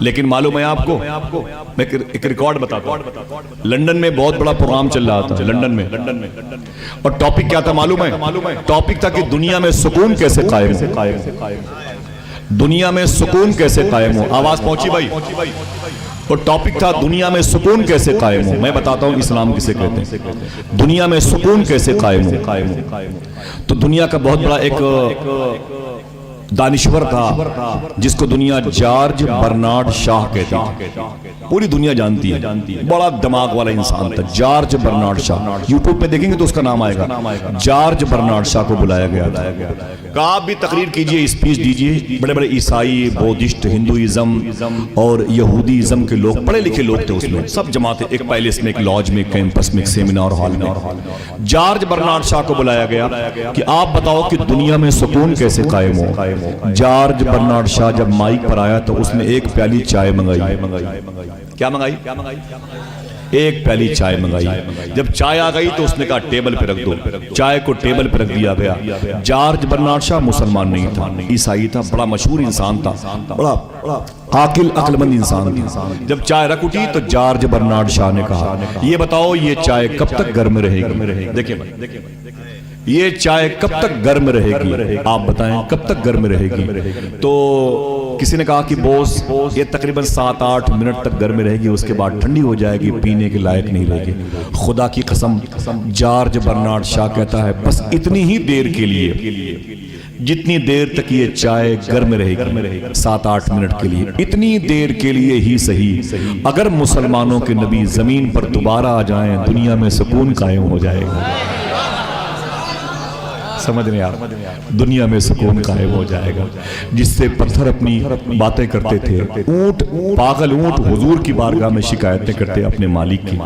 لیکن معلوم ہے آپ کو، میں ایک ریکارڈ بتاتا ہوں، لندن میں بہت بڑا پروگرام چل رہا تھا لندن میں، اور ٹاپک کیا تھا معلوم ہے؟ ٹاپک تھا کہ دنیا میں سکون کیسے قائم ہو، دنیا میں سکون کیسے قائم ہو۔ آواز پہنچی بھائی؟ اور ٹاپک تھا دنیا میں سکون کیسے قائم ہو۔ میں بتاتا ہوں اسلام کسے کہتے ہیں، دنیا میں سکون کیسے قائم ہو۔ تو دنیا کا بہت بڑا ایک دانشور تھا جس کو دنیا جارج برنارڈ شاہ کہتی تھی، پوری دنیا جانتی ہے، بڑا دماغ والا انسان تھا جارج برنارڈ شاہ۔ یوٹیوب پہ دیکھیں گے تو اس کا نام آئے گا، جارج برنارڈ شاہ کو بلایا گیا تھا کہ آپ بھی تقریر کیجئے، اسپیچ دیجئے۔ بڑے بڑے عیسائی، بودھسٹ، ہندوازم اور یہودیزم کے لوگ، پڑھے لکھے لوگ تھے اس میں، سب جمع تھے ایک پیلس میں، ایک لاج میں، ایک کیمپس میں، ایک سیمینار ہال میں۔ جارج برنارڈ شاہ کو بلایا گیا کہ آپ بتاؤ کہ دنیا میں سکون کیسے قائم ہو۔ جارج برنارڈ شاہ جب مائک پر آیا تو اس نے ایک پیالی چائے منگائی۔ کیا منگائی؟ ایک پیالی چائے منگائی۔ جب چائے آ گئی تو اس نے کہا ٹیبل پہ رکھ دو، چائے کو ٹیبل پہ رکھ دیا گیا۔ جارج برنارڈ شاہ مسلمان نہیں تھا، عیسائی تھا، بڑا مشہور انسان تھا، بڑا عقل مند انسان تھا۔ جب چائے رکھ اٹھی تو جارج برنارڈ شاہ نے کہا یہ بتاؤ یہ چائے کب تک گرم رہے گی؟ دیکھیں یہ چائے کب تک گرم رہے گی، آپ بتائیں کب تک گرم رہے گی؟ تو کسی نے کہا کہ بوس یہ تقریباً 7-8 منٹ تک گرم رہے گی، اس کے بعد ٹھنڈی ہو جائے گی، پینے کے لائق نہیں رہے گی۔ خدا کی قسم جارج برنارڈ شاہ کہتا ہے بس اتنی ہی دیر کے لیے، جتنی دیر تک یہ چائے گرم رہے گی، 7-8 منٹ کے لیے، اتنی دیر کے لیے ہی صحیح، اگر مسلمانوں کے نبی زمین پر دوبارہ آ جائیں دنیا میں سکون قائم ہو جائے گا۔ سمجھ نہیں آ رہا، دنیا میں سکون قائم ہو جائے گا۔ جس سے پتھر اپنی باتیں کرتے تھے، اونٹ، پاگل اونٹ حضور کی بارگاہ میں شکایتیں کرتے اپنے مالک کی،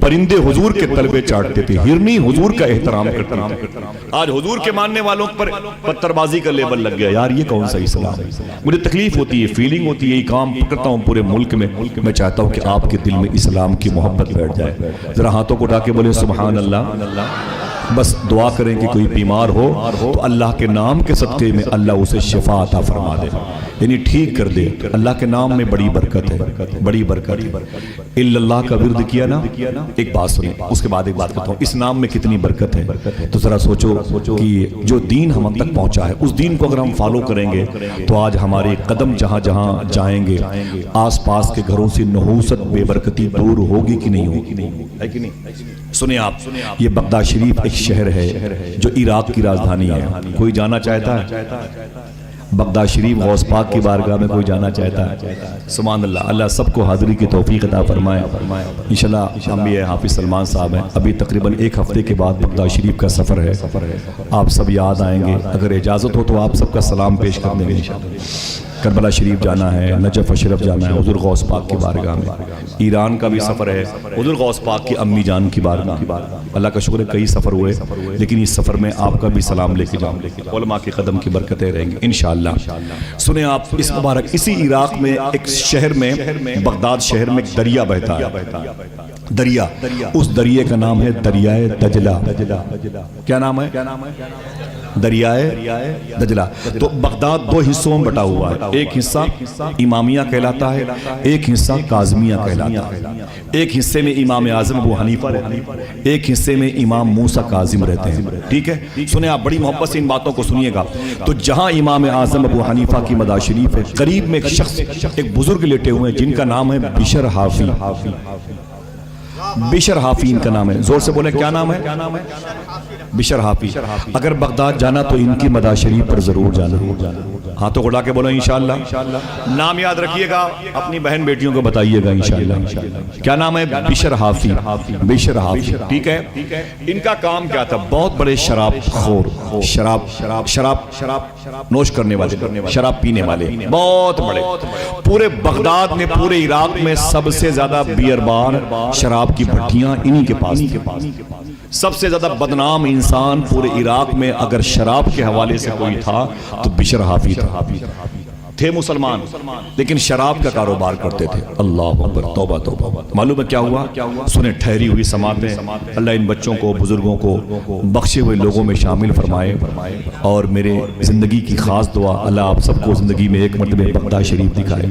پرندے حضور کے تلوے چاٹتے تھے، ہرنی حضور کا احترام کرتے۔ آج حضور کے ماننے والوں پر پتھر بازی کا لیبل لگ گیا، یار یہ کون سا اسلام ہے؟ مجھے تکلیف ہوتی ہے، فیلنگ ہوتی ہے، یہی کام کرتا ہوں پورے ملک میں۔ میں چاہتا ہوں کہ آپ کے دل میں اسلام کی محبت بیٹھ جائے۔ ذرا ہاتھوں کو اٹھا کے بولے سبحان اللہ۔ بس دعا کریں کہ کوئی بیمار ہو تو اللہ کے نام کے صدقے میں اللہ اسے شفا عطا فرما دے، یعنی ٹھیک کر دے۔ اللہ کے نام میں بڑی برکت ہے، بڑی برکت ہے۔ الا اللہ کا ورد کیا نا، ایک بات سنیں، اس کے بعد ایک بات کہتا ہوں، اس نام میں کتنی برکت ہے۔ تو ذرا سوچو کہ جو دین ہم تک پہنچا ہے اس دین کو اگر ہم فالو کریں گے تو آج ہمارے قدم جہاں جہاں جائیں گے آس پاس کے گھروں سے نحوست بے برکتی دور ہوگی کہ نہیں ہوگی؟ سنیں آپ، یہ بغداد شریف ایک شہر ہے جو عراق کی راجدھانی ہے۔ کوئی جانا چاہتا ہے بغداد شریف؟ غوث پاک کی بارگاہ میں کوئی جانا چاہتا ہے؟ سبحان اللہ، اللہ سب کو حاضری کی توفیق عطا فرمائے۔ انشاءاللہ ہم بھی ہیں، حافظ سلمان صاحب ہیں، ابھی تقریباً 1 ہفتے کے بعد بغداد شریف کا سفر ہے، آپ سب یاد آئیں گے، اگر اجازت ہو تو آپ سب کا سلام پیش کر دیں گے۔ کربلا شریف جانا ہے، نجف اشرف جانا ہے حضور غوث پاک کی بارگاہ میں، ایران کا بھی سفر ہے، حضور غوث پاک کی امی جان کی بارگاہ۔ اللہ کا شکر ہے کئی سفر ہوئے، لیکن اس سفر میں آپ کا بھی سلام لے کے جاؤں، علماء کے قدم کی برکتیں رہیں گی انشاءاللہ۔ سنیں آپ، اس مبارک اسی عراق میں ایک شہر میں، بغداد شہر میں ایک دریا بہتا ہے، دریا، اس دریے کا نام ہے دریائے دجلہ۔ کیا نام ہے؟ دریائے دجلہ۔ تو بغداد 2 حصوں میں بٹا ہوا ہے، ایک حصہ امامیہ کہلاتا ہے، ایک حصہ کاظمیہ کہلاتا ہے۔ ایک حصے میں امام اعظم ابو حنیفہ رہتے ہیں، ایک حصے میں امام موسیٰ کاظم رہتے ہیں، ٹھیک ہے؟ سنیں آپ، بڑی محبت سے ان باتوں کو سنیے گا۔ تو جہاں امام اعظم ابو حنیفہ کی مدار شریف ہے، قریب میں ایک شخص، ایک بزرگ لیٹے ہوئے ہیں جن کا نام ہے بشر حافی۔ بشر حافی ان کا نام ہے، زور سے بولیں کیا نام ہے؟ بشر حافی۔ اگر بغداد جانا تو ان کی مدار شریف پر ضرور جانا، ہاتھوں کو اٹھا کے بولو انشاءاللہ۔ نام یاد رکھیے گا، اپنی بہن بیٹیوں کو بتائیے گا انشاءاللہ۔ کیا نام ہے؟ بشر حافی، بشر حافی، ٹھیک ہے؟ ان کا کام کیا تھا؟ بہت بڑے شراب خور، شراب نوش کرنے والے، شراب پینے والے، بہت بڑے۔ پورے بغداد میں، پورے عراق میں سب سے زیادہ بیئر بار، شراب کی بھٹیاں انہی کے پاس تھی۔ سب سے زیادہ بدنام انسان پورے عراق میں اگر شراب کے حوالے سے کوئی تھا تو بشر حافی تھا۔ تھے مسلمان لیکن شراب کا کاروبار کرتے تھے۔ اللہ اکبر، توبہ توبہ۔ معلوم ہے کیا ہوا؟ سنیں، ٹھہری ہوئی سماعتیں، اللہ ان بچوں کو، بزرگوں کو بخشے ہوئے لوگوں میں شامل فرمائے، اور میرے زندگی کی خاص دعا، اللہ آپ سب کو زندگی میں ایک مرتبہ بغداد شریف دکھائے۔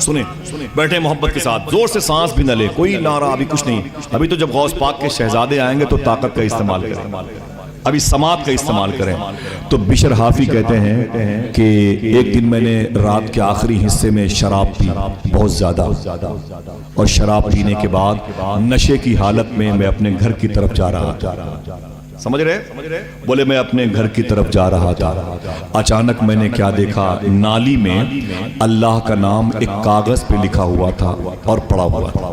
سنیں بیٹھے محبت کے ساتھ، زور سے سانس بھی نہ لے، کوئی نعرہ ابھی کچھ نہیں، ابھی تو جب غوث پاک کے شہزادے آئیں گے تو طاقت کا استعمال کریں، ابھی سماعت کا استعمال کریں۔ تو بشر حافی کہتے ہیں کہ ایک دن میں نے رات کے آخری حصے میں شراب پی بہت زیادہ، اور شراب پینے کے بعد نشے کی حالت میں میں اپنے گھر کی طرف جا رہا تھا۔ سمجھ رہے؟ بولے میں اپنے گھر کی طرف جا رہا تھا، اچانک میں نے کیا دیکھا، نالی میں اللہ کا نام ایک کاغذ پہ لکھا ہوا تھا اور پڑا ہوا تھا۔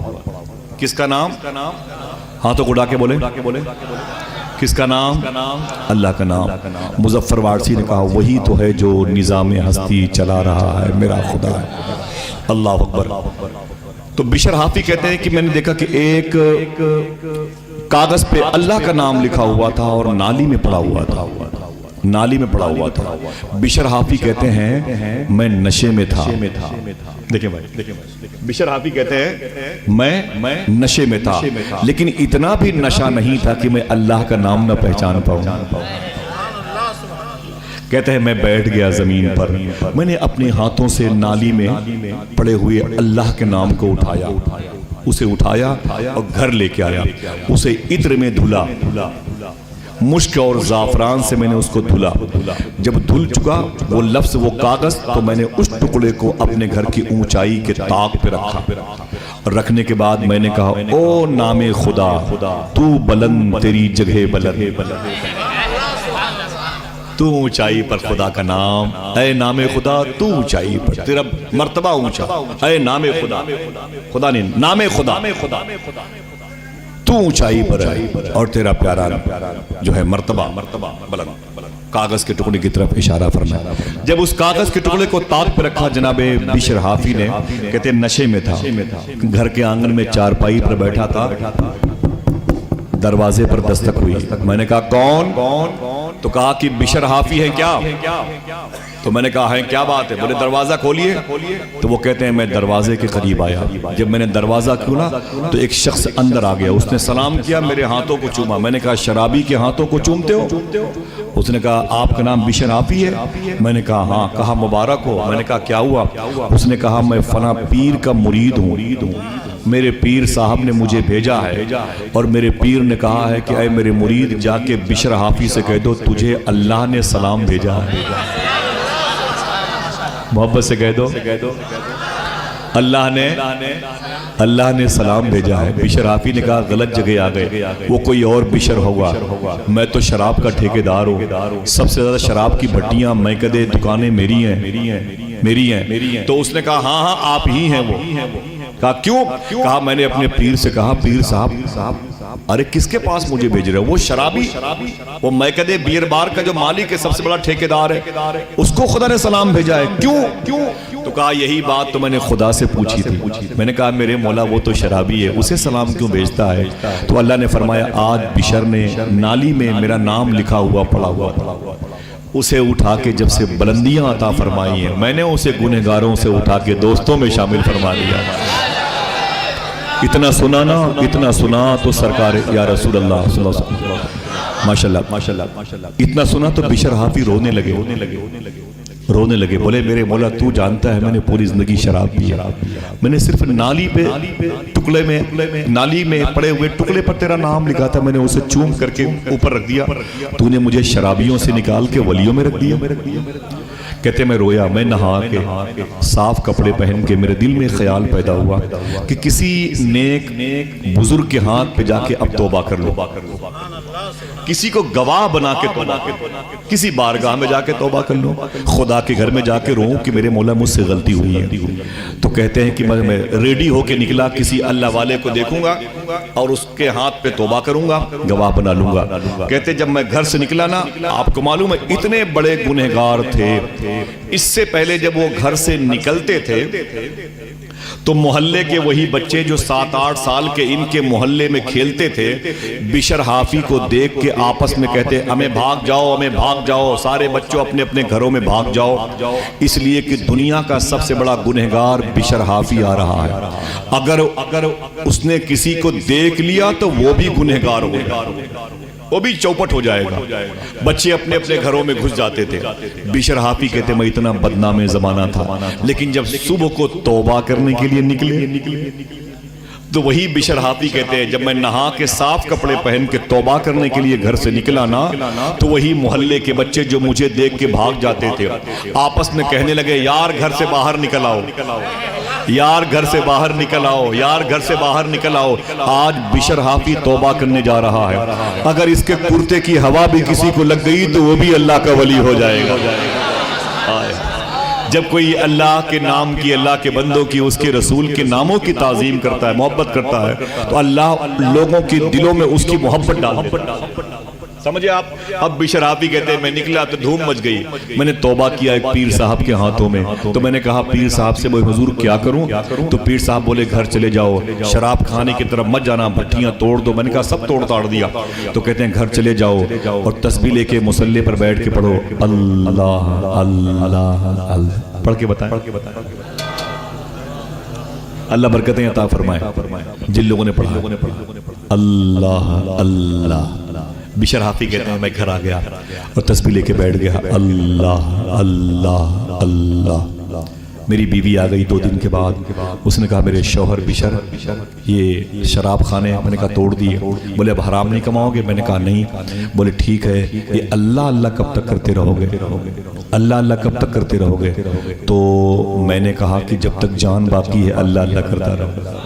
کس کا نام؟ ہاتھوں کو اڑا کے بولے، کس کا نام؟ اللہ کا نام۔ مظفر وارسی نے کہا وہی تو ہے جو نظام ہستی چلا رہا ہے، میرا خدا ہے۔ اللہ اکبر۔ تو بشر حافی کہتے ہیں کہ میں نے دیکھا کہ ایک کاغذ پہ اللہ کا نام لکھا ہوا تھا اور نالی میں پڑا ہوا تھا، نالی میں پڑا ہوا تھا۔ بشر حافی کہتے ہیں میں نشے میں تھا۔ دیکھیں بھائی، بشر حافی کہتے ہیں میں نشے میں تھا، لیکن اتنا بھی نشہ نہیں تھا کہ میں اللہ کا نام نہ پہچان پاؤں۔ کہتے ہیں میں بیٹھ گیا زمین پر، میں نے اپنے ہاتھوں سے نالی میں پڑے ہوئے اللہ کے نام کو اٹھایا، اسے اٹھایا اور گھر لے کے آیا، اسے عطر میں دھلا، مشک اور زعفران سے میں نے اس کو دھلا۔ جب دھل چکا وہ لفظ، وہ کاغذ، تو میں نے اس ٹکڑے کو اپنے گھر کی اونچائی کے طاق پہ رکھا۔ رکھنے کے بعد میں نے کہا او نام خدا تو بلند، تیری جگہ بلند، تو اونچائی پر خدا کا نام، اے نام خدا تو اونچائی پر، تیرا مرتبہ اونچا، اے نام خدا، خدا نہیں، نام خدا تو اونچائی پر ہے اور تیرا پیارا جو ہے مرتبہ بلند۔ کاغذ کے ٹکڑے کی طرف اشارہ فرمایا۔ جب اس کاغذ کے ٹکڑے کو طاق پہ رکھا جناب بشر حافی نے، کہتے ہیں نشے میں تھا، گھر کے آنگن میں چارپائی پر بیٹھا تھا، دروازے پر دستک ہوئی۔ میں نے کہا کون؟ تو کہا کہ بشر حافی ہے کیا؟ تو میں نے کہا ہے کیا بات ہے؟ بولے دروازہ کھولیے۔ تو وہ کہتے ہیں میں دروازے کے قریب آیا، جب میں نے دروازہ کھولا تو ایک شخص اندر آ گیا، اس نے سلام کیا، میرے ہاتھوں کو چوما۔ میں نے کہا شرابی کے ہاتھوں کو چومتے ہو؟ اس نے کہا آپ کا نام بشر حافی ہے؟ میں نے کہا ہاں۔ کہا مبارک ہو۔ میں نے کہا کیا ہوا؟ اس نے کہا میں فلاں پیر کا مرید ہوں، میرے پیر صاحب نے مجھے بھیجا ہے اور میرے پیر نے کہا ہے کہ اے میرے مرید جا کے بشر حافی سے کہہ دو تجھے اللہ نے سلام بھیجا ہے۔ محبت سے کہہ دو اللہ نے سلام بھیجا ہے۔ بشر حافی نے کہا غلط جگہ آ گئے، وہ کوئی اور بشر ہوگا، میں تو شراب کا ٹھیکیدار ہوں، سب سے زیادہ شراب کی بھٹیاں میں کدے دکانیں میری ہیں۔ تو اس نے کہا ہاں آپ ہی ہیں وہ۔ کہا کیوں؟ کہا میں نے اپنے پیر سے کہا پیر صاحب ارے کس کے پاس مجھے بھیج رہے ہو؟ وہ شرابی، وہ میکدے بیئر بار کا جو مالک ہے، سب سے بڑا ٹھیکیدار ہے، اس کو خدا نے سلام بھیجا ہے، کیوں؟ تو کہا یہی بات تو میں نے خدا سے پوچھی تھی۔ میں نے کہا میرے مولا وہ تو شرابی ہے، اسے سلام کیوں بھیجتا ہے؟ تو اللہ نے فرمایا آج بشر نے نالی میں میرا نام لکھا ہوا پڑا ہوا، اسے اٹھا کے جب سے بلندیاں عطا فرمائی ہیں، میں نے اسے گنہگاروں سے اٹھا کے دوستوں میں شامل فرما دیا۔ اتنا سنا تو سرکار یا رسول اللہ صلی اللہ علیہ وسلم ماشاءاللہ اتنا سنا تو بشر حافی رونے لگے، بولے میرے مولا تو جانتا ہے میں نے پوری زندگی شراب پی، میں نے صرف نالی پہ ٹکڑے میں، نالی میں پڑے ہوئے ٹکڑے پر تیرا نام لکھا تھا، میں نے اسے چوم کر کے اوپر رکھ دیا، تو نے مجھے شرابیوں سے نکال کے ولیوں میں رکھ دیا۔ کہتے میں رویا، میں نہا کے صاف کپڑے پہن کے میرے دل میں خیال پیدا ہوا کہ کسی نیک بزرگ کے ہاتھ پہ جا کے اب توبہ کر لو، کسی کو گواہ بنا کے توبہ کر لو، کسی بارگاہ میں جا کے توبہ کر لو، خدا کے گھر میں جا کے روؤں کہ میرے مولا مجھ سے غلطی ہوئی ہے۔ تو کہتے ہیں کہ میں ریڈی ہو کے نکلا، کسی اللہ والے کو دیکھوں گا اور اس کے ہاتھ پہ توبہ کروں گا، گواہ بنا لوں گا۔ کہتے جب میں گھر سے نکلا نا، آپ کو معلوم ہے اتنے بڑے گنہگار تھے، اس سے پہلے جب وہ گھر سے نکلتے تھے تو محلے کے وہی بچے جو 7-8 سال کے ان کے محلے میں کھیلتے تھے، بشر حافی کو دیکھ کے آپس میں کہتے ہمیں بھاگ جاؤ، سارے بچوں اپنے اپنے گھروں میں بھاگ جاؤ، اس لیے کہ دنیا کا سب سے بڑا گنہگار بشر حافی آ رہا ہے، اگر اس نے کسی کو دیکھ لیا تو وہ بھی گنہگار ہوگا۔ وہ بھی چوپٹ ہو جائے گا. بچے اپنے اپنے گھروں میں گھس جاتے تھے. بشر حافی کہتے میں اتنا بدنام زمانہ تھا، لیکن جب صبح کو توبہ کرنے کے لیے نکلے تو وہی بشر حافی کہتے ہیں جب میں نہا کے صاف کپڑے پہن کے توبہ کرنے کے لیے گھر سے نکلا نا تو وہی محلے کے بچے جو مجھے دیکھ کے بھاگ جاتے تھے آپس میں کہنے لگے یار گھر سے باہر نکل آؤ، یار گھر سے باہر نکل آؤ، یار گھر سے باہر نکل آؤ. آج بشر حافی توبہ کرنے جا رہا ہے، اگر اس کے کرتے کی ہوا بھی کسی کو لگ گئی تو وہ بھی اللہ کا ولی ہو جائے گا. جب کوئی اللہ کے نام کی، اللہ کے بندوں کی، اس کے رسول کے ناموں کی تعظیم کرتا ہے، محبت کرتا ہے تو اللہ لوگوں کے دلوں میں اس کی محبت ڈالتا ہے. سمجھے آپ؟ اب بشر حافی کہتے ہیں میں نکلا تو دھوم مچ گئی. میں نے توبہ کیا ایک پیر صاحب کے ہاتھوں میں، تو میں نے کہا پیر صاحب سے بھائی حضور کیا کروں؟ تو پیر صاحب بولے گھر چلے جاؤ، شراب کھانے کی طرف مت جانا، بھٹیاں توڑ دو. میں نے کہا سب توڑ تاڑ دیا. تو کہتے ہیں گھر چلے جاؤ اور تسبیح لے کے مصلی پر بیٹھ کے پڑھو اللہ اللہ اللہ. پڑھ کے بتائیں، اللہ برکتیں عطا فرمائے جن لوگوں نے پڑھا. اللہ اللہ. بشر حافی کہتے ہیں میں گھر آ گیا اور تسبیح لے کے بیٹھ گیا اللہ اللہ اللہ. میری بیوی آ گئی 2 دن کے بعد. اس نے کہا میرے شوہر بشر یہ شراب خانے میں نے کہا توڑ دیے. بولے اب حرام نہیں کماؤ گے؟ میں نے کہا نہیں. بولے ٹھیک ہے یہ اللہ اللہ کب تک کرتے رہو گے؟ اللہ اللہ کب تک کرتے رہو گے؟ تو میں نے کہا کہ جب تک جان باقی ہے اللہ اللہ کرتا رہو.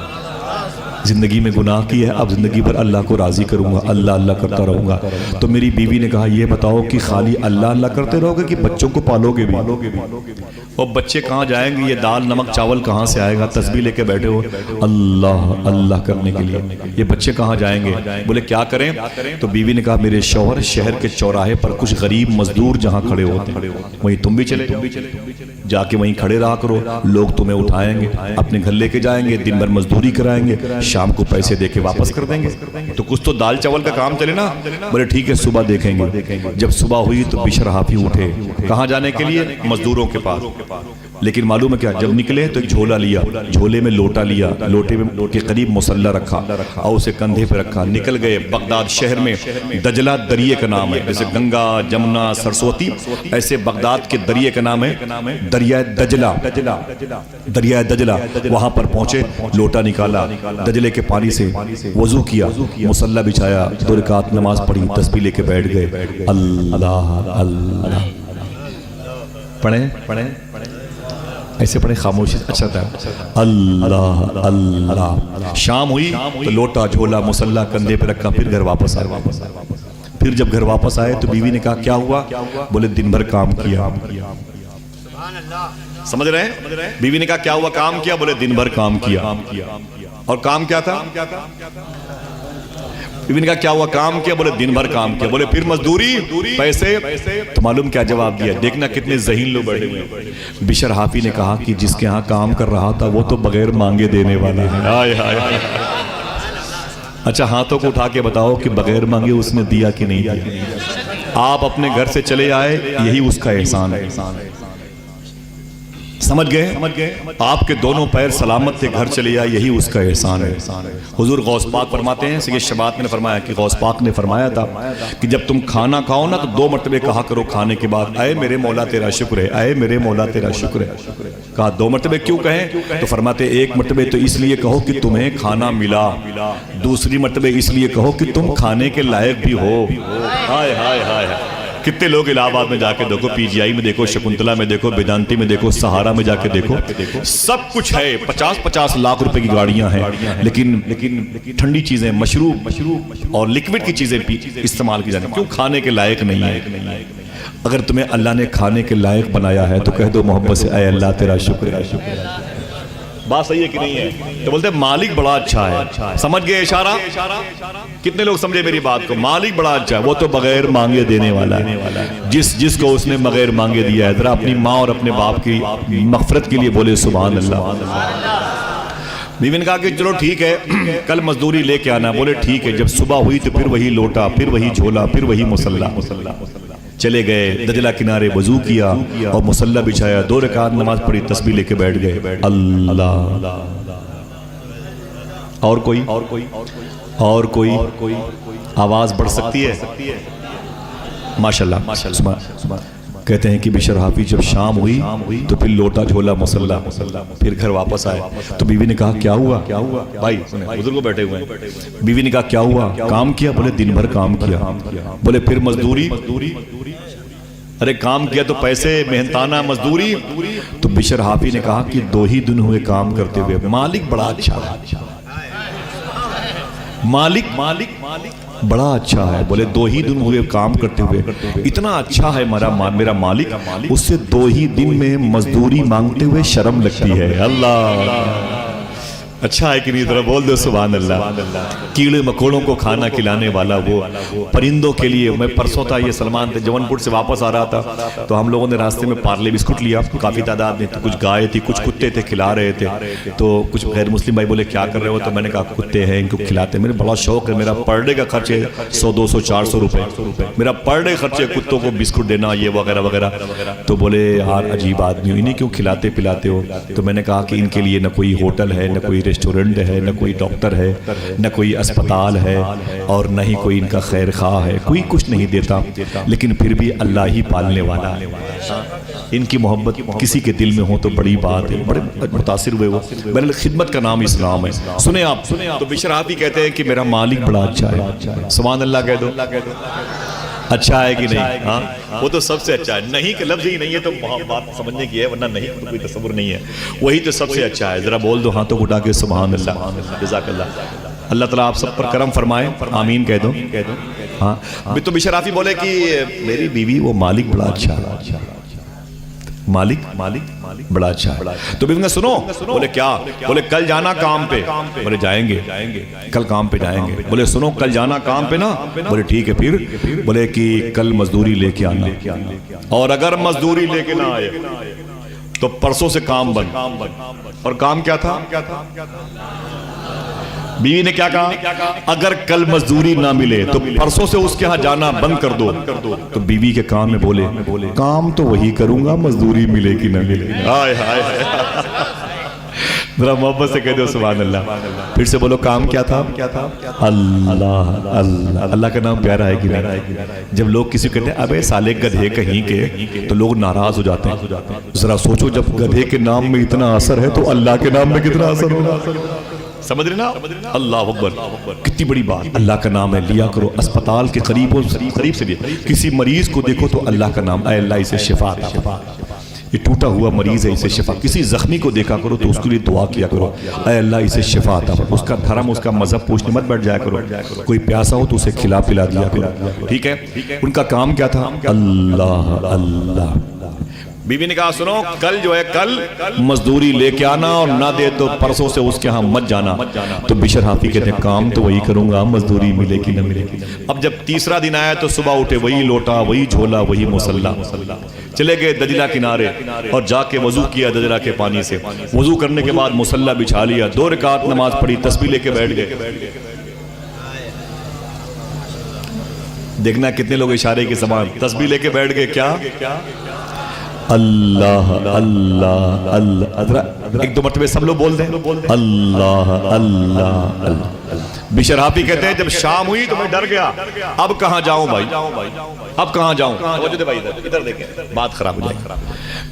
زندگی میں گناہ کی ہے، اب زندگی پر اللہ کو راضی کروں گا، اللہ اللہ کرتا رہوں گا. تو میری بیوی نے کہا یہ بتاؤ کہ خالی اللہ اللہ کرتے رہو گے کہ بچوں کو پالو گے بھی؟ اور بچے کہاں جائیں گے؟ یہ دال نمک چاول کہاں سے آئے گا؟ تسبیح لے کے بیٹھے ہو اللہ اللہ کرنے کے لیے، یہ بچے کہاں جائیں گے؟ بولے کیا کریں؟ تو بیوی نے کہا میرے شوہر شہر کے چوراہے پر کچھ غریب مزدور جہاں کھڑے ہوتے ہیں وہیں تم بھی چلے جا کے وہیں کھڑے رہا کرو. لوگ تمہیں اٹھائیں گے، اپنے گھر لے کے جائیں گے، دن بھر مزدوری کرائیں گے، شام کو پیسے دے کے واپس کر دیں گے. تو کچھ تو دال چاول کا کام چلے نا. بولے ٹھیک ہے صبح دیکھیں گے. جب صبح ہوئی تو بشر حافی اٹھے کہاں جانے کے لیے؟ مزدوروں کے پاس. لیکن معلوم ہے کیا؟ جب نکلے تو ایک جھولا لیا، جھولے میں لوٹا لیا، لوٹے میں کے قریب مصلی رکھا اور اسے کندھے پہ رکھا. نکل گئے. بغداد شہر میں دجلہ دریے کا نام ہے، جیسے گنگا جمنا سرسوتی، ایسے بغداد کے دریے کا نام ہے دریائے دجلہ. دریائے دجلہ وہاں پر پہنچے، لوٹا نکالا، دجلے کے پانی سے وضو کیا، مصلی بچھایا، 2 رکعت نماز پڑھی، تسبیح لے کے بیٹھ گئے اللہ اللہ. پڑھیں ایسے پڑھیں خاموشی اچھا تھا اللہ اللہ. شام ہوئی تو لوٹا جھولا مصلی کندھے پہ رکھا، پھر گھر واپس آئے. پھر جب گھر واپس آئے تو بیوی نے کہا کیا ہوا؟ بولے دن بھر کام کیا. سمجھ رہے ہیں؟ بیوی نے کہا کیا ہوا؟ کام کیا. بولے دن بھر کام کیا. اور کام کیا تھا؟ بیوی نے کہا کیا ہوا؟ کام کیا. بولے دن بھر کام کیا. بولے پھر مزدوری پیسے؟ تو معلوم کیا جواب دیا؟ دیکھنا کتنے ذہین لوگ بیٹھے ہوئے. بشر حافی نے کہا کہ جس کے ہاں کام کر رہا تھا وہ تو بغیر مانگے دینے والا ہے. ہائے ہائے. اچھا ہاتھوں کو اٹھا کے بتاؤ کہ بغیر مانگے اس نے دیا کہ نہیں دیا؟ آپ اپنے گھر سے چلے آئے یہی اس کا احسان ہے. سمجھ گئے؟ آپ کے دونوں پیر سلامت تھے، گھر چلے آئے یہی اس کا احسان ہے. حضور غوث پاک فرماتے ہیں، سید شبات نے فرمایا کہ غوث پاک نے فرمایا تھا کہ جب تم کھانا کھاؤ نا تو 2 مرتبے کہا کرو کھانے کے بعد اے میرے مولا تیرا شکر ہے، اے میرے مولا تیرا شکر ہے. کہا 2 مرتبے کیوں کہیں؟ تو فرماتے 1 مرتبے تو اس لیے کہو کہ تمہیں کھانا ملا، دوسری مرتبے اس لیے کہو کہ تم کھانے کے لائق بھی ہو. ہائے ہائے ہائے. کتنے لوگ الہ آباد میں جا کے دیکھو، پی جی آئی میں دیکھو، شکنتلا میں دیکھو، بیدانتی میں دیکھو، سہارا میں جا کے دیکھو، سب کچھ ہے، 50-50 لاکھ روپے کی گاڑیاں ہیں، لیکن ٹھنڈی چیزیں، مشروب اور لیکوڈ کی چیزیں استعمال کی جاتی ہیں. کیوں؟ کھانے کے لائق نہیں ہے. اگر تمہیں اللہ نے کھانے کے لائق بنایا ہے تو کہہ دو محبت سے اے اللہ تیرا شکر ہے. بات صحیح ہے کہ نہیں ہے؟ تو بولتے ہیں مالک بڑا اچھا ہے. سمجھ گئے اشارہ؟ کتنے لوگ سمجھے میری بات کو؟ مالک بڑا اچھا ہے، وہ تو بغیر مانگے دینے والا ہے. جس کو اس نے بغیر مانگے دیا ہے، ذرا اپنی ماں اور اپنے باپ کی مغفرت کے لیے بولے سبحان اللہ. بیوی نے کہا کہ چلو ٹھیک ہے کل مزدوری لے کے آنا. بولے ٹھیک ہے. جب صبح ہوئی تو پھر وہی لوٹا، پھر وہی جھولا، پھر وہی مصلی. چلے گئے دجلہ کنارے، وضو کیا اور مصلی بچھایا، 2 رکعت نماز پڑھی، تسبیح لے کے بیٹھ گئے اللہ اور کوئی آواز بڑھ سکتی ہے؟ ماشاءاللہ. کہتے ہیں کہ بشر حافظ جب شام ہوئی تو پھر لوٹا جھولا مصلا، پھر گھر واپس آئے تو بیوی نے کہا کیا ہوا بھائی، بزرگ بیٹھے ہوئے ہیں. بیوی نے کہا کیا ہوا؟ کام کیا؟ بولے دن بھر کام کیا. بولے پھر مزدوری؟ ارے کام کیا تو پیسے، محنتانہ مزدوری. تو بشر حافظ نے کہا کہ 2 ہی دن ہوئے کام کرتے ہوئے، مالک بڑا اچھا ہے، مالک بڑا اچھا ہے. بولے 2 ہی دن ہوئے کام کرتے ہوئے، اتنا اچھا ہے میرا مالک، اس سے 2 ہی دن میں مزدوری مانگتے ہوئے شرم لگتی ہے. اللہ اچھا ہے کہ نہیں؟ ذرا بول دو سبحان اللہ. کیڑے مکوڑوں کو کھانا کھلانے والا وہ، پرندوں کے لیے. میں پرسوں تھا، یہ سلمان تھے، جون پور سے واپس آ رہا تھا تو ہم لوگوں نے راستے میں پارلے بسکٹ لیا کافی تعداد میں. کچھ گائے تھی، کچھ کتے تھے، کھلا رہے تھے. تو کچھ غیر مسلم بھائی بولے کیا کر رہے ہو؟ تو میں نے کہا کتے ہیں ان کو کھلاتے. میرے بڑا شوق ہے، میرا پر ڈے کا خرچ ہے 100 200 400 روپے، میرا پر ڈے خرچ ہے کتوں کو بسکٹ دینا، یہ وغیرہ وغیرہ. تو بولے یار عجیب آدمی ہو، انہیں کیوں کھلاتے پلاتے ہو؟ تو میں نے کہا کہ ان کے لیے نہ کوئی ہوٹل ہے، نہ کوئی ریسٹورنٹ ہے، نہ کوئی ڈاکٹر ہے، نہ کوئی اسپتال ہے، اور نہ ہی کوئی ان کا خیر خواہ ہے. کوئی کچھ نہیں دیتا، لیکن پھر بھی اللہ ہی پالنے والا ہے. ان کی محبت کسی کے دل میں ہو تو بڑی بات ہے. بڑے متاثر ہوئے وہ. بہرحال خدمت کا نام اسلام ہے. سنیں آپ. تو بشر حافظ کہتے ہیں کہ میرا مالک بڑا اچھا ہے. سبحان اللہ کہہ دو. اچھا ہے کہ نہیں؟ ہاں وہ تو سب سے اچھا ہے. نہیں کہ لفظ ہی نہیں ہے تو بات سمجھنے کی ہے، ورنہ نہیں تو کوئی تصور نہیں ہے. وہی تو سب سے اچھا ہے. ذرا بول دو ہاتھوں اٹھا کے سبحان اللہ. جزاک اللہ. اللہ تعالیٰ آپ سب پر کرم فرمائے. آمین کہہ دو. ہاں تو بشر حافظ بولے کہ میری بیوی وہ مالک بڑا اچھا ہے، مالک بڑا اچھا ہے. تو بیوی نے سنو. بولے کیا؟ بولے کل جانا کام پہ. بولے جائیں گے، کل کام پہ جائیں گے. بولے سنو کل جانا کام پہ نا. بولے ٹھیک ہے. پھر بولے کہ کل مزدوری لے کے آنا، اور اگر مزدوری لے کے نہ آئے تو پرسوں سے کام بند. اور کام کیا تھا؟ بیوی نے کیا کہا؟ اگر کل مزدوری نہ ملے تو پرسوں سے اس کے ہاں جانا بند کر دو. تو بیوی کے کان میں بولے کام تو وہی کروں گا، مزدوری ملے کہ نہ ملے. ہائے ہائے ذرا محبت سے کہہ دو سبحان اللہ. پھر سے بولو کام کیا تھا؟ اللہ. اللہ کا نام پیارا ہے کہ نہیں؟ جب لوگ کسی کو کہتے ہیں ابے سالے گدھے کہیں کے، تو لوگ ناراض ہو جاتے ہیں. ذرا سوچو جب گدھے کے نام میں اتنا اثر ہے تو اللہ کے نام میں کتنا اثر ہوگا. سمجھ رہے نا؟ اللہ اکبر. کتنی بڑی بات. اللہ کا نام ہے لیا کرو. اسپتال کے قریب سے بھی کسی مریض کو دیکھو تو اللہ کا نام، اے اللہ اسے شفا عطا، یہ ٹوٹا ہوا مریض ہے اسے شفا. کسی زخمی کو دیکھا کرو تو اس کے لیے دعا کیا کرو، اے اللہ اسے شفا عطا. اس کا دھرم اس کا مذہب پوچھنے مت بیٹھ جایا کرو. کوئی پیاسا ہو تو اسے کھلا پلا دیا کرو. ٹھیک ہے. ان کا کام کیا تھا؟ اللہ. بیوی نے کہا سنو کل جو ہے کل مزدوری لے کے آنا، اور نہ دے تو پرسوں سے اس کے ہاں مت جانا. تو بشر حافظ کہتے ہیں کام تو وہی کروں گا، مزدوری ملے کہ نہ ملے. اب جب تیسرا دن آیا تو صبح اٹھے، وہی لوٹا، وہی جھولا، وہی مصلا. چلے گئے دجلہ کنارے اور جا کے وضو کیا دجلہ کے پانی سے. وضو کرنے کے بعد مصلا بچھا لیا، 2 رکعت نماز پڑھی، تسبیح لے کے بیٹھ گئے. دیکھنا کتنے لوگ اشارے کی زبان. تسبیح لے کے بیٹھ گئے. کیا؟ اللہ اللہ اللہ. ایک 2 مرتبہ سب لوگ بول دیں اللہ اللہ. بشر حافظ کہتے ہیں جب شام ہوئی تو میں ڈر گیا، اب کہاں جاؤں بھائی، اب کہاں جاؤں. ادھر دیکھیں بات خراب ہو جائے.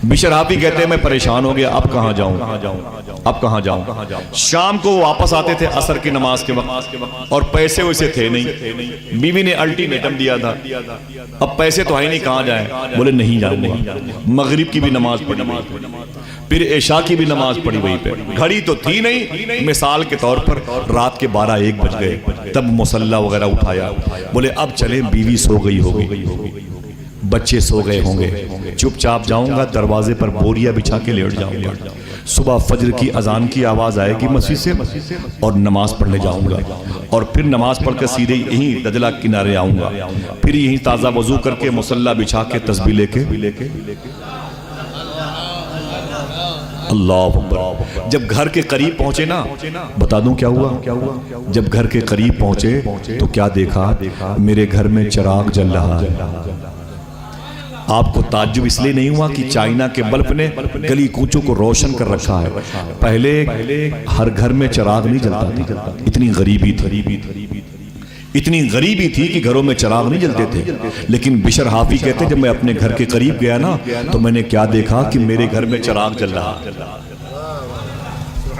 بشر حافظ کہتے ہیں میں پریشان ہو گیا، اب کہاں جاؤں، اب کہاں جاؤں. شام کو واپس آتے تھے عصر کی نماز کے وقت، اور پیسے ویسے تھے نہیں. بیوی نے الٹیمیٹم دیا تھا، اب پیسے تو ہے نہیں، کہاں جائیں. بولے نہیں جاؤں گا. مغرب کی بھی نماز پڑھی، پھر عشاء کی بھی نماز پڑھی وہیں پہ. گھڑی تو تھی نہیں، مثال کے طور پر رات کے 12-1 بج گئے. تب مصلا وغیرہ اٹھایا. بولے اب چلیں، بیوی سو گئی ہوگی، بچے سو گئے ہوں گے، چپ چاپ جاؤں گا، دروازے پر بوریا بچھا کے لیٹ جاؤں گا. صبح فجر کی اذان کی آواز آئے گی مسجد سے، اور نماز پڑھنے جاؤں گا، اور پھر نماز پڑھ کر سیدھے یہیں دجلہ کنارے آؤں گا. پھر یہیں تازہ وضو کر کے مصلا بچھا کے تسبیح لے کے. اللہ اکبر. جب گھر کے قریب پہنچے نا، بتا دوں کیا ہوا. جب گھر کے قریب پہنچے تو کیا دیکھا؟ میرے گھر میں چراغ جل رہا ہے. آپ کو تعجب اس لیے نہیں ہوا کہ چائنا کے بلب نے گلی کوچوں کو روشن کر رکھا ہے؟ پہلے ہر گھر میں چراغ نہیں جلتا تھا، اتنی غریبی تھی، اتنی غریبی تھی کہ گھروں میں چراغ نہیں جلتے تھے. لیکن بشر حافی کہتے جب میں اپنے گھر کے قریب گیا نا تو میں نے کیا دیکھا کہ میرے گھر میں چراغ جل رہا.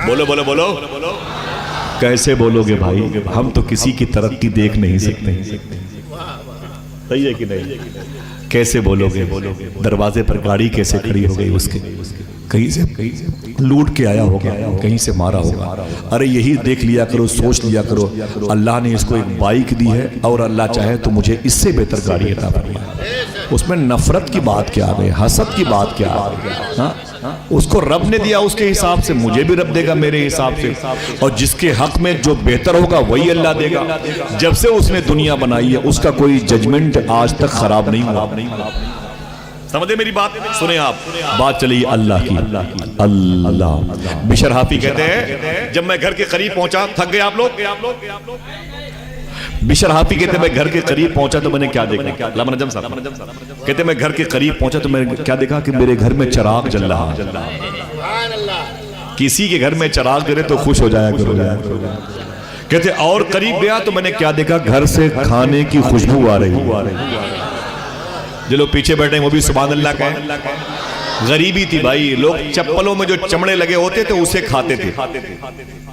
بولو بولو بولو. کیسے بولو گے بھائی؟ ہم تو کسی کی ترقی دیکھ نہیں سکتے. صحیح ہے کہ نہیں؟ کیسے بولو گے؟ دروازے پر گاڑی کیسے کھڑی ہو گئی اس کے؟ کہیں سے لوٹ کے آیا ہوگا، کہیں سے مارا ہوگا. ارے یہی دیکھ لیا کرو، سوچ لیا کرو اللہ نے اس کو ایک بائک دی ہے اور اللہ چاہے تو مجھے اس سے بہتر گاڑی عطا فرمائے. اس میں نفرت کی بات کیا ہے؟ حسد کی بات کیا ہے؟ اس کو رب نے دیا اس کے حساب سے، مجھے بھی رب دے گا میرے حساب سے، اور جس کے حق میں جو بہتر ہوگا وہی اللہ دے گا. جب سے اس نے دنیا بنائی ہے اس کا کوئی ججمنٹ آج تک خراب نہیں ہوا. سمجھے میری بات؟ سنیں آپ، بات چلی اللہ کی. اللہ بشر حافی کہتے ہیں جب میں گھر کے قریب پہنچا، تھک گئے آپ لوگ؟ بشر حافی کہتے ہیں میں گھر کے قریب پہنچا تو میں نے کیا دیکھا؟ علامہ نجم صاحب کہتے ہیں میں گھر کے قریب پہنچا تو میں نے کیا دیکھا کہ میرے گھر میں چراغ جل رہا. کسی کے گھر میں چراغ جلے تو خوش ہو جایا کرو. کہتے اور قریب گیا تو میں نے کیا دیکھا؟ گھر سے کھانے کی خوشبو آ رہی. جو لوگ پیچھے بیٹھے ہیں وہ بھی سبحان اللہ کہیں. غریبی تھی بھائی، لوگ چپلوں میں جو چمڑے لگے ہوتے تھے اسے کھاتے تھے.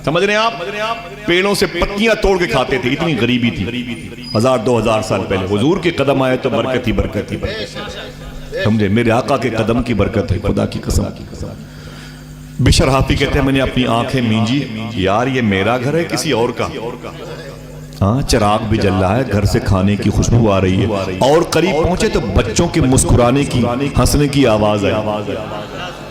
سمجھ رہے ہیں آپ؟ پیڑوں سے پتیاں توڑ کے کھاتے تھے، اتنی غریبی تھی. 1000-2000 سال پہلے حضور کے قدم آئے تو برکت ہی برکت تھی. سمجھے؟ میرے آقا کے قدم کی برکت ہے، خدا کی قسم. بشر حافی کہتے ہیں میں نے اپنی آنکھیں مینجی، یار یہ میرا گھر ہے کسی اور کا؟ ہاں چراغ بھی جل رہا ہے، گھر سے کھانے کی خوشبو آ رہی ہے. اور قریب پہنچے تو بچوں کے مسکرانے کی، ہنسنے کی آواز ہے.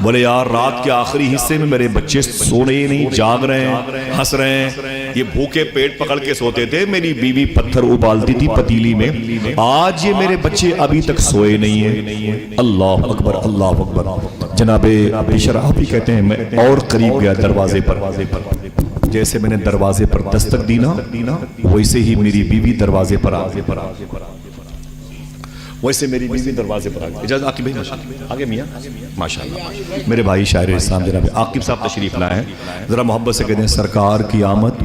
بولے یار رات کے آخری حصے میں میرے بچے سو رہے نہیں، جاگ رہے ہیں، ہنس رہے ہیں. یہ بھوکے پیٹ پکڑ کے سوتے تھے، میری بیوی پتھر ابالتی تھی پتیلی میں، آج یہ میرے بچے ابھی تک سوئے نہیں ہیں. اللہ اکبر اللہ اکبر. جناب بشر حافی کہتے ہیں میں اور قریب گیا دروازے پر. جیسے میں نے دروازے پر دستک دی نا ویسے ہی میری بیوی دروازے پر آ گئی. ویسے میری بیوی دروازے پر آ گئی. اجازت عاقب بھائی آگے میاں ماشاءاللہ. میرے بھائی شاعر اسلام جناب عاقب صاحب تشریف لائے ہیں، ذرا محبت سے کہتے ہیں سرکار کی آمد.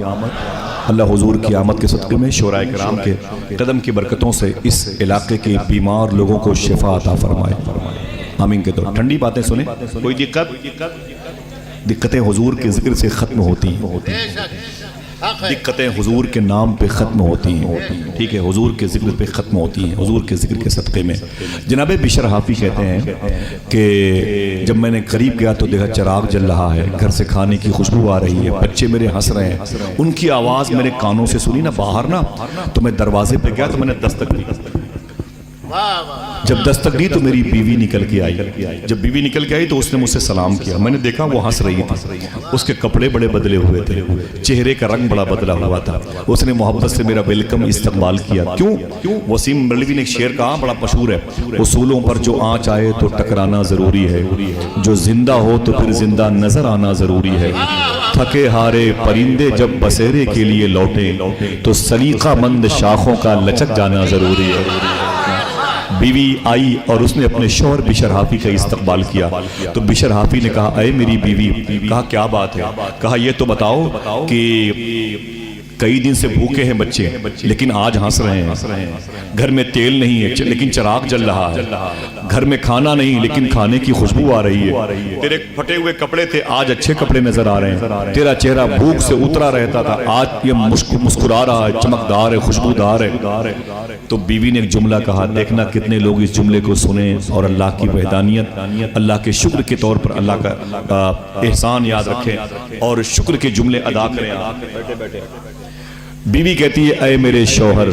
اللہ حضور کی آمد کے صدقے میں شورائ کرام کے قدم کی برکتوں سے اس علاقے کے بیمار لوگوں کو شفا عطا فرمائے. آمین کے دو. ٹھنڈی باتیں سنیں. کوئی دقتیں حضور کے ذکر سے ختم ہوتی ہیں، دقتیں حضور کے نام پہ ختم ہوتی ہیں. ٹھیک ہے؟ حضور کے ذکر پہ ختم ہوتی ہیں، حضور کے ذکر کے صدقے میں. جناب بشر حافی کہتے ہیں کہ جب میں نے قریب گیا تو دیکھا چراغ جل رہا ہے، گھر سے کھانے کی خوشبو آ رہی ہے، بچے میرے ہنس رہے ہیں. ان کی آواز میرے کانوں سے سنی نا باہر نا، تو میں دروازے پہ گیا تو میں نے دستک دی. جب دستک دی تو میری بیوی نکل کے آئی. جب بیوی نکل کے آئی تو اس نے مجھ سے سلام کیا. میں نے دیکھا وہ ہنس رہی تھی، اس کے کپڑے بڑے بدلے ہوئے تھے، چہرے کا رنگ بڑا بدلا ہوا تھا. اس نے محبت سے میرا ویلکم استقبال کیا. کیوں؟ وسیم بریلوی نے ایک شعر کہا بڑا مشہور ہے، اصولوں پر جو آنچ آئے تو ٹکرانا ضروری ہے، جو زندہ ہو تو پھر زندہ نظر آنا ضروری ہے. تھکے ہارے پرندے جب بسیرے کے لیے لوٹیں تو سلیقہ مند شاخوں کا لچک جانا ضروری ہے. بیوی آئی اور اس نے اپنے شوہر بشر حافی کا استقبال کیا. تو بشر حافی نے کہا اے میری بیوی. کہا کیا بات ہے؟ کہا یہ تو بتاؤ کہ کئی دن سے بھوکے ہیں بچے لیکن آج ہنس رہے ہیں. گھر میں تیل نہیں ہے لیکن چراغ جل رہا ہے. گھر میں کھانا نہیں لیکن کھانے کی خوشبو آ رہی ہے. تیرے پھٹے ہوئے کپڑے تھے آج اچھے کپڑے نظر آ رہے ہیں. تیرا چہرہ بھوک سے اترا رہتا تھا آج یہ مسکرا رہا ہے، چمکدار ہے، خوشبودار ہے. تو بیوی نے ایک جملہ کہا، دیکھنا کتنے لوگ اس جملے کو سنیں اور اللہ کی وحدانیت، اللہ کے شکر کے طور پر اللہ کا احسان یاد رکھیں اور شکر کے جملے ادا کریں. بیوی کہتی ہے اے میرے شوہر،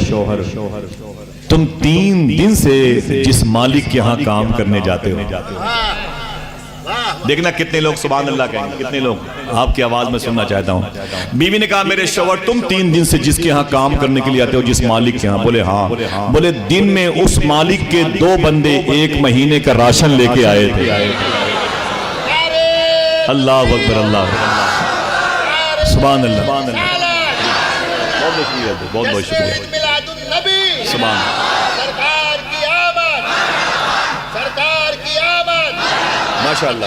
تم 3 دن سے جس مالک کے ہاں کام کرنے جاتے ہو. دیکھنا کتنے لوگ سبحان اللہ کہیں گے، کتنے لوگ. آپ کی آواز میں سننا چاہتا ہوں. بیوی نے کہا میرے شوہر تم 3 دن سے جس کے ہاں کام کرنے کے لیے آتے ہو، جس مالک کے ہاں. بولے ہاں. بولے دن میں اس مالک کے 2 بندے 1 مہینے کا راشن لے کے آئے تھے. اللہ اکبر اللہ سبحان اللہ. بہت بہت شکریہ. سبحان اللہ. ماشاءاللہ